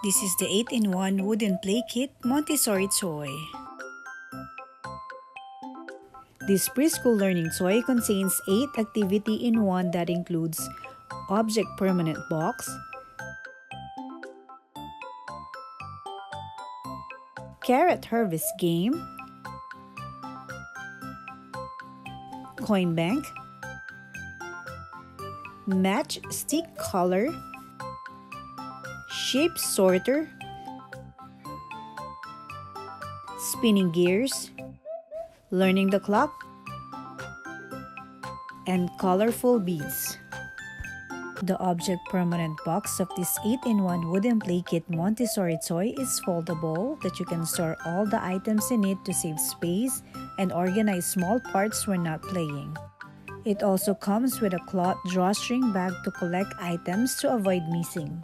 This is the 8-in-1 wooden play kit Montessori toy. This preschool learning toy contains 8 activity-in-1 that includes object permanent box, carrot harvest game, coin bank, match stick color, shape sorter, spinning gears, learning the clock, and colorful beads. The object permanent box of this 8-in-1 wooden play kit Montessori toy is foldable that you can store all the items in it to save space and organize small parts when not playing. It also comes with a cloth drawstring bag to collect items to avoid missing.